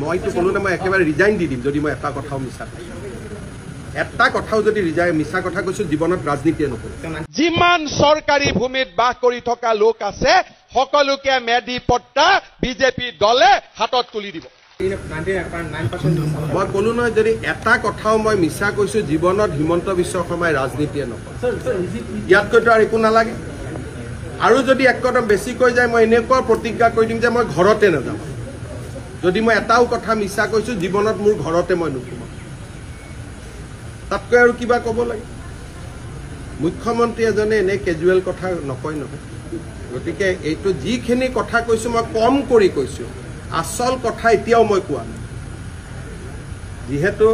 মইতো ক'লো না মই একেবাৰে ৰিজাইন দি দিম যদি মই এটা কথাও মিছা কৈছোঁ এটা কথাও যদি মিছা কথা কৈছো জীৱনত ৰাজনীতিয়ে নকৰোঁ যিমান চৰকাৰী ভূমিত বাস কৰি থকা লোক আছে সকলোকে মেডি পট্টা বিজেপি দলে হাতত তুলি দিব মই ক'লো নহয় যদি এটা কথাও মই মিছা কৈছো জীৱনত হিমন্ত বিশ্ব শৰ্মাই ৰাজনীতিয়ে নকৰে ইয়াতকৈতো আৰু একো নালাগে আৰু যদি এক কদম বেছি কৈ যায় মই এনেকুৱা প্ৰতিজ্ঞা কৰি দিম যে মই ঘৰতে নাযাম যদি মই এটাও কথা মিছা কৈছো জীৱনত মোৰ ঘৰতে মই নুসুমাম তাতকৈ আৰু কিবা ক'ব লাগে মুখ্যমন্ত্ৰী এজনে এনে কেজুৱেল কথা নকয় নহয় গতিকে এইটো যিখিনি কথা কৈছো মই কম কৰি কৈছো আসল কথা এতিয়াও মই কোৱা নাই যিহেতু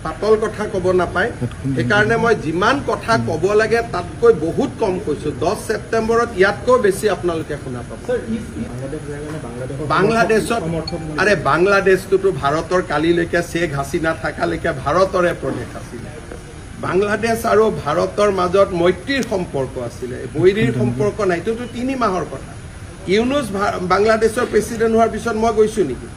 পাতল কথা ক'ব নাপায় সেইকাৰণে মই যিমান কথা ক'ব লাগে তাতকৈ বহুত কম কৈছো 10 ছেপ্টেম্বৰত ইয়াতকৈ বেছি আপোনালোকে শুনা পাব বাংলাদেশত আৰে বাংলাদেশটোতো ভাৰতৰ কালিলৈকে শেখ হাছিনা থাকালৈকে ভাৰতৰে প্ৰদেশ আছিলে বাংলাদেশ আৰু ভাৰতৰ মাজত মৈত্ৰীৰ সম্পৰ্ক আছিলে বৈৰীৰ সম্পৰ্ক নাই এইটোতো 3 মাহৰ কথা ইউনুছ বাংলাদেশৰ প্ৰেসিডেন্ট হোৱাৰ পিছত মই গৈছো নেকি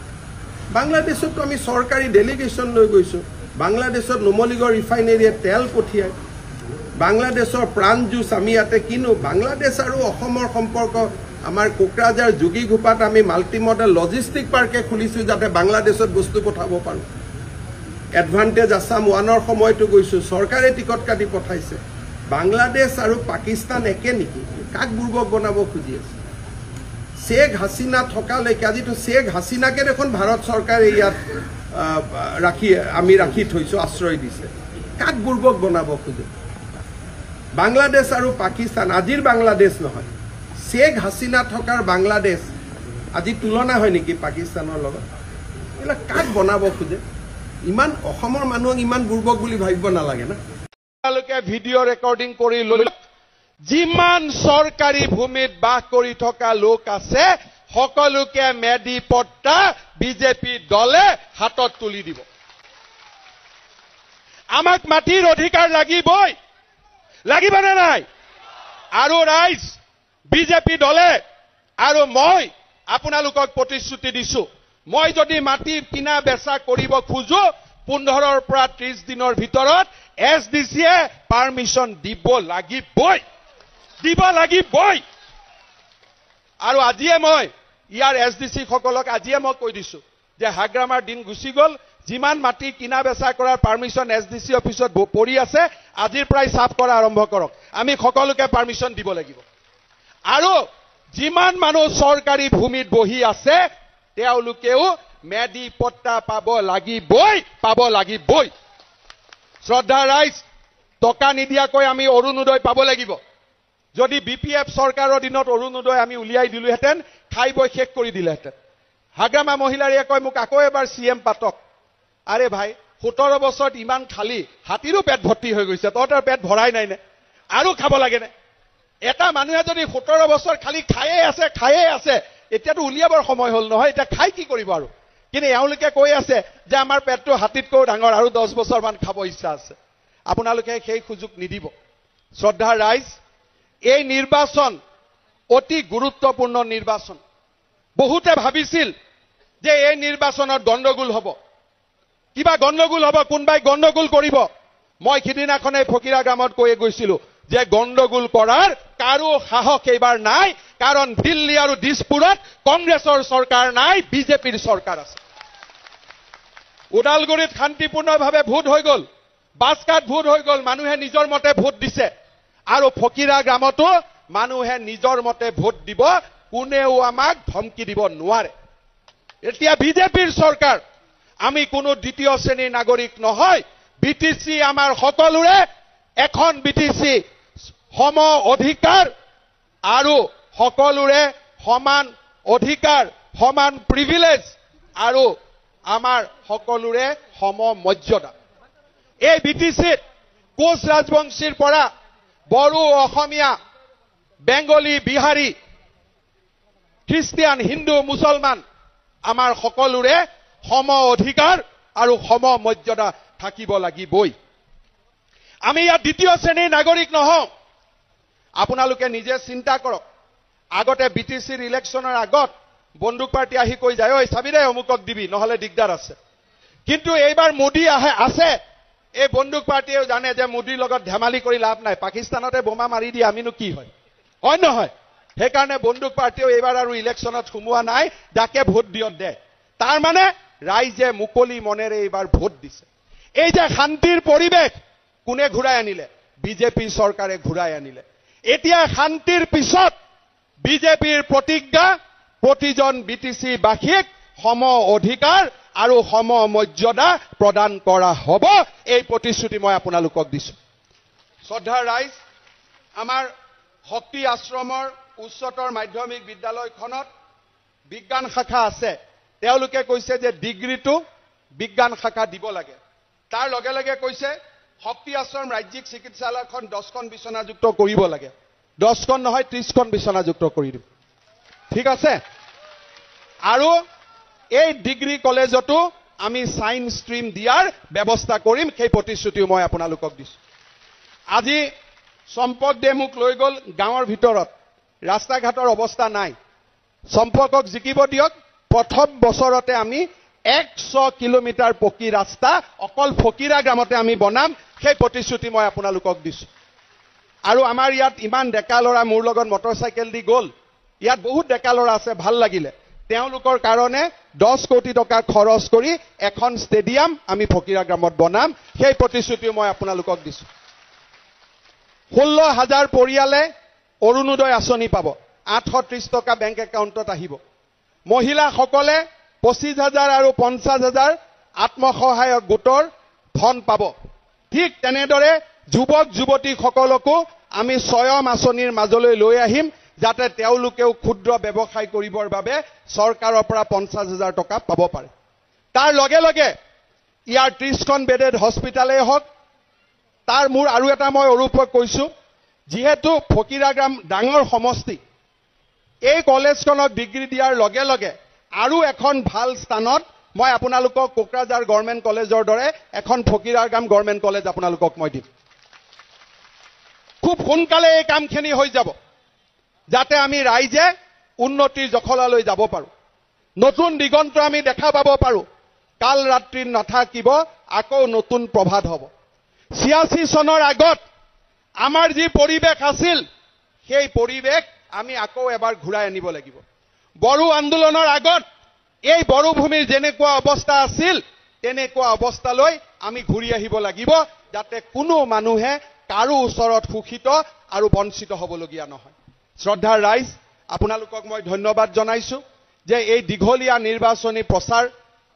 বাংলাদেশত আমি সৰকাৰি ডেলিগেশ্যন লৈ গৈছো বাংলাদেশত নুমলীগড় ৰিফাইনেৰীয়ে তেল পঠিয়ায় বাংলাদেশৰ প্ৰাণ জুচ আমি ইয়াতে কিনো বাংলাদেশ আৰু অসমৰ সম্পৰ্ক আমাৰ কোকৰাঝাৰ যোগী ঘোপাত আমি মাল্টি মডেল লজিষ্টিক পাৰ্কে খুলিছো যাতে বাংলাদেশত বস্তু পঠাব পাৰো এডভান্টেজ আসাম 1ৰ সময়টো গৈছো সৰকাৰে টিকট কাটি পঠাইছে বাংলাদেশ আৰু পাকিস্তান একে নেকি কাক বুৰ্বক বনাব খুজি আছে শেখ হাছিনা থকালৈকে আজিতো শেখ হাছিনাকে দেখোন ভাৰত চৰকাৰে ইয়াত ৰাখি থৈছো আশ্ৰয় দিছে কাক বুৰ্বক বনাব খুজে বাংলাদেশ আৰু পাকিস্তান আজিৰ বাংলাদেশ নহয় শেখ হাছিনা থকাৰ বাংলাদেশ আজি তুলনা হয় নেকি পাকিস্তানৰ লগত এলা কাক বনাব খুজে ইমান অসমৰ মানুহক ইমান বুৰ্বক বুলি ভাবিব নালাগে না তেওঁলোকে ভিডিঅ' ৰেকৰ্ডিং কৰি লৈ যিমান চৰকাৰী ভূমিত বাস কৰি থকা লোক আছে সকলোকে মেডি পট্টা বিজেপি দলে হাতত তুলি দিব আমাক মাটিৰ অধিকাৰ লাগিবই লাগিবনে নাই আৰু ৰাইজ বিজেপি দলে আৰু মই আপোনালোকক প্ৰতিশ্ৰুতি দিছো মই যদি মাটি কিনা বেচা কৰিব খুজো 15ৰ পৰা 30 দিনৰ ভিতৰত এছডিচিয়ে পাৰমিশন দিব লাগিবই আৰু আজিয়ে মই ইয়াৰ এছডিচি সকলক আজিয়ে মই কৈ দিছো যে হাগ্ৰামাৰ দিন গুচি গল যিমান মাটি কিনা বেচা কৰাৰ পাৰমিশন এছডিচি অফিসত পৰি আছে আজিৰ পৰাই সাফ কৰা আৰম্ভ কৰক আমি সকলোকে পাৰমিশন দিব লাগিব আৰু যিমান মানুহ চৰকাৰী ভূমিত বহি আছে তেওঁলোকেও মেডি পট্টা পাব লাগিবই শ্ৰদ্ধা ৰাইজ টকা নিদিয়াকৈ আমি অৰুণোদয় পাব লাগিব যদি বিপিএফ চৰকাৰৰ দিনত অৰুণোদয় আমি উলিয়াই দিলোহেঁতেন খাই বৈ শেষ কৰি দিলেহেঁতেন হাগ্ৰামা মহিলাৰীয়ে কয় মোক আকৌ এবাৰ সিএম পাতক আৰে ভাই 17 বছৰত ইমান খালি হাতীৰো পেট ভৰ্তি হৈ গৈছে তহঁতৰ পেট ভৰাই নাই নে আৰু খাব লাগে নে এটা মানুহে যদি 17 বছৰ খালি খায়ে আছে এতিয়াতো উলিয়াবৰ সময় হল নহয় এটা খাই কি কৰিব আৰু কিন্তু এওঁলোকে কৈ আছে যে আমাৰ পেটটো হাতীতকৈ ডাঙৰ আৰু 10 বছৰ মান খাব ইচ্ছা আছে আপোনালোকে সেই সুযোগ নিদিব শ্ৰদ্ধা ৰাইজ এই নিৰ্বাচন অতি গুৰুত্বপূৰ্ণ নিৰ্বাচন বহুতে ভাবিছিল যে এই নিৰ্বাচনত গণ্ডগোল হ'ব কিবা গণ্ডগোল হ'ব কোনবাই গণ্ডগোল কৰিব মই সিদিনাখনে ফকিৰা গ্ৰামত কৈ গৈছিলো যে গণ্ডগোল কৰাৰ কাৰো সাহস এইবাৰ নাই কাৰণ দিল্লী আৰু দিছপুৰত কংগ্ৰেছৰ চৰকাৰ নাই বিজেপিৰ চৰকাৰ আছে ওদালগুৰিত শান্তিপূৰ্ণভাৱে ভোট হৈ গল বাসকাত ভোট হৈ গল মানুহে নিজৰ মতে ভোট দিছে আৰু ফকিৰা গ্ৰামতো মানুহে নিজৰ মতে ভোট দিব কোনেও আমাক ধমকি দিব নোৱাৰে এতিয়া বিজেপিৰ চৰকাৰ আমি কোনো দ্বিতীয় শ্ৰেণীৰ নাগৰিক নহয় বিটিসি আমাৰ সকলোৰে এখন বিটিসি সম অধিকাৰ আৰু সকলোৰে সমান অধিকাৰ সমান প্ৰিভিলেজ আৰু আমাৰ সকলোৰে সম মৰ্যাদা এই বিটিসিত কোচ ৰাজবংশীৰ পৰা বড়ো অসমীয়া বেংগলী বিহাৰী খ্ৰীষ্টিয়ান হিন্দু মুছলমান আমাৰ সকলোৰে সম অধিকাৰ আৰু সম মৰ্যাদা থাকিব লাগিবই আমি ইয়াত দ্বিতীয় শ্ৰেণীৰ নাগৰিক নহওঁ আপোনালোকে নিজে চিন্তা কৰক আগতে বিটিসিৰ ইলেকশ্যনৰ আগত বন্দুক পাৰ্টি আহি কৈ যায়, ঐ চাবি দে অমুকক দিবি, নহলে দিগদাৰ আছে। কিন্তু এইবাৰ মোদী আছে, এই বন্দুক পাৰ্টিয়েও জানে যে মোদীৰ লগত ধেমালি কৰি লাভ নাই, পাকিস্তানতে বোমা মাৰি দিয়ে আমিনো কি হয়, হয় নহয়? সেইকাৰণে বন্দুক পাৰ্টিয়েও এইবাৰ আৰু ইলেকশ্যনত সোমোৱা নাই, যাকে ভোট দিয়ক দে। তাৰ মানে ৰাইজে মুকলি মনেৰে এইবাৰ ভোট দিছে। এই যে শান্তিৰ পৰিৱেশ কোনে ঘূৰাই আনিলে? বিজেপি চৰকাৰে ঘূৰাই আনিলে। এতিয়া শান্তিৰ পিছত বিজেপিৰ প্ৰতিজ্ঞা, প্ৰতিজন বিটিচি বাসীক সম অধিকাৰ আৰু সম মৰ্যাদা প্ৰদান কৰা হ'ব, এই প্ৰতিশ্ৰুতি মই আপোনালোকক দিছো। শ্ৰদ্ধাৰ ৰাইজ, আমাৰ শক্তি আশ্ৰমৰ উচ্চতৰ মাধ্যমিক বিদ্যালয়খনত বিজ্ঞান শাখা আছে। তেওঁলোকে কৈছে যে ডিগ্ৰীটো বিজ্ঞান শাখা দিব লাগে। তাৰ লগে লগে কৈছে শক্তি আশ্ৰম ৰাজ্যিক চিকিৎসালয়খন 10খন বিচনাযুক্ত কৰিব লাগে। 10খন নহয় 30খন বিচনাযুক্ত কৰি দিব। ঠিক আছে? আৰু এই ডিগ্ৰী কলেজতো আমি সায়েন্স ষ্ট্ৰীম দিয়াৰ ব্যৱস্থা কৰিম, সেই প্ৰতিশ্ৰুতিও মই আপোনালোকক দিছো। আজি সম্পক দে মোক লৈ গ'ল গাঁৱৰ ভিতৰত, ৰাস্তা ঘাটৰ অৱস্থা নাই। সম্পকক জিকিব দিয়ক। প্ৰথম বছৰতে আমি 100 কিলোমিটাৰ পকী ৰাস্তা অকল ফকিৰা গ্ৰামতে আমি বনাম, সেই প্ৰতিশ্ৰুতি মই আপোনালোকক দিছো। আৰু আমাৰ ইয়াত ইমান ডেকা ল'ৰা মোৰ লগত মটৰচাইকেল দি গ'ল, ইয়াত বহুত ডেকা ল'ৰা আছে, ভাল লাগিলে। তেওঁলোকৰ কাৰণে 10 কোটি টকা খৰচ কৰি এখন ষ্টেডিয়াম আমি ফকিৰা গ্ৰামত বনাম, সেই প্ৰতিশ্ৰুতিও মই আপোনালোকক দিছো। 16,000 পৰিয়ালে অৰুণোদয় আঁচনি পাব, 830 টকা বেংক একাউণ্টত আহিব। মহিলাসকলে 25,000 আৰু 50,000 আত্মসহায়ক গোটৰ ধন পাব। ঠিক তেনেদৰে যুৱক যুৱতীসকলকো আমি স্বয়ং আঁচনিৰ মাজলৈ লৈ আহিম, যাতে তেওঁলোকেও ক্ষুদ্ৰ ব্যৱসায় কৰিবৰ বাবে চৰকাৰৰ পৰা 50,000 টকা পাব পাৰে। তাৰ লগে লগে ইয়াৰ 30খন বেডেড হস্পিটালেই হওক, তাৰ মোৰ আৰু এটা মই অৰূপক কৈছো, যিহেতু ফকিৰাগ্ৰাম ডাঙৰ সমষ্টি, এই কলেজখনক ডিগ্ৰী দিয়াৰ লগে লগে আৰু এখন ভাল স্থানত মই আপোনালোকক কোকৰাঝাৰ গভৰ্ণমেণ্ট কলেজৰ দৰে এখন ফকিৰাগ্ৰাম গভৰ্ণমেণ্ট কলেজ আপোনালোকক মই দিম। খুব সোনকালে এই কামখিনি হৈ যাব, যাতে আমি ৰাইজে উন্নতিৰ জখলালৈ যাব পাৰো, নতুন দিগন্ত আমি দেখা পাব পাৰো। কাল ৰাত্ৰি নাথাকিব, আকৌ নতুন প্ৰভাত হ'ব। 86 চনৰ আগত আমাৰ যি পৰিৱেশ আছিল, সেই পৰিৱেশ আমি আকৌ এবাৰ ঘূৰাই আনিব লাগিব। বড়ো আন্দোলনৰ আগত এই বড়ো ভূমিৰ যেনেকুৱা অৱস্থা আছিল, তেনেকুৱা অৱস্থালৈ আমি ঘূৰি আহিব লাগিব, যাতে কোনো মানুহে কাৰো ওচৰত শোষিত আৰু বঞ্চিত হ'বলগীয়া নহয়। শ্ৰদ্ধাৰ ৰাইজ, আপোনালোকক মই ধন্যবাদ জনাইছো যে এই দীঘলীয়া নিৰ্বাচনী প্ৰচাৰ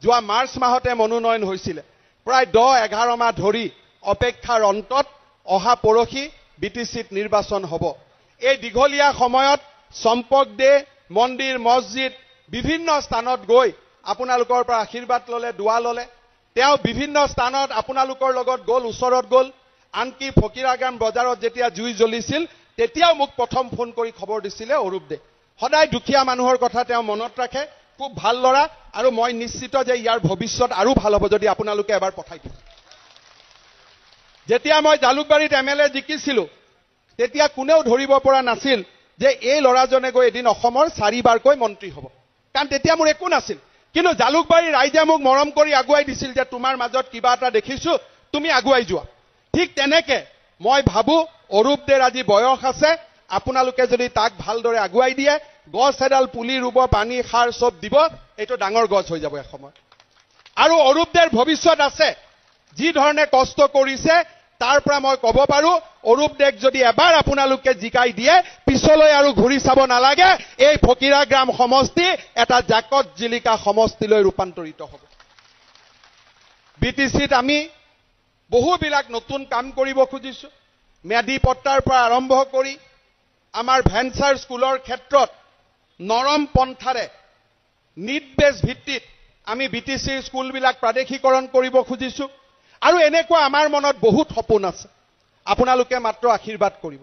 যোৱা মাৰ্চ মাহতে মনোনয়ন হৈছিলে। প্ৰায় 10-11 মাহ ধৰি অপেক্ষাৰ অন্তত অহা পৰহি বিটিচিত নিৰ্বাচন হ'ব। এই দীঘলীয়া সময়ত সম্পক দে মন্দিৰ মছজিদ বিভিন্ন স্থানত গৈ আপোনালোকৰ পৰা আশীৰ্বাদ ল'লে, দোৱা ল'লে। তেওঁ বিভিন্ন স্থানত আপোনালোকৰ লগত গ'ল, ওচৰত গ'ল। আনকি ফকিৰাগ্ৰাম বজাৰত যেতিয়া জুই জ্বলিছিল, তেতিয়াও মোক প্ৰথম ফোন কৰি খবৰ দিছিলে অৰূপ দে। সদায় দুখীয়া মানুহৰ কথা তেওঁ মনত ৰাখে, খুব ভাল ল'ৰা, আৰু মই নিশ্চিত যে ইয়াৰ ভৱিষ্যত আৰু ভাল হ'ব যদি আপোনালোকে এবাৰ পঠাই দিয়ে। যেতিয়া মই জালুকবাৰীত MLA জিকিছিলো, তেতিয়া কোনেও ধৰিব পৰা নাছিল যে এই ল'ৰাজনে গৈ এদিন অসমৰ 4 বাৰকৈ মন্ত্ৰী হ'ব, কাৰণ তেতিয়া মোৰ একো নাছিল। কিন্তু জালুকবাৰীৰ ৰাইজে মোক মৰম কৰি আগুৱাই দিছিল যে তোমাৰ মাজত কিবা এটা দেখিছো, তুমি আগুৱাই যোৱা। ঠিক তেনেকে মই ভাবো অৰূপ দেৰ আজি বয়স আছে, আপোনালোকে যদি তাক ভালদৰে আগুৱাই দিয়ে, গছ এডাল পুলি ৰুব, পানী সাৰ চব দিব, এইটো ডাঙৰ গছ হৈ যাব এসময়ত। আৰু অৰূপ দেৰ ভৱিষ্যত আছে, যি ধৰণে কষ্ট কৰিছে তাৰ পৰা মই ক'ব পাৰো, অৰূপ দেক যদি এবাৰ আপোনালোকে জিকাই দিয়ে, পিছলৈ আৰু ঘূৰি চাব নালাগে, এই ফকিৰাগ্ৰাম সমষ্টি এটা জাকত জিলিকা সমষ্টিলৈ ৰূপান্তৰিত হ'ব। বিটিচিত আমি বহুবিলাক নতুন কাম কৰিব খুজিছো। ম্যাদী পট্টাৰ পৰা আৰম্ভ কৰি আমাৰ ভেঞ্চাৰ স্কুলৰ ক্ষেত্ৰত নৰম পন্থাৰে নিট বেছ ভিত্তিত আমি বিটিচিৰ স্কুলবিলাক প্ৰাদেশিকৰণ কৰিব খুজিছো। আৰু এনেকুৱা আমাৰ মনত বহুত সপোন আছে, আপোনালোকে মাত্ৰ আশীৰ্বাদ কৰিব।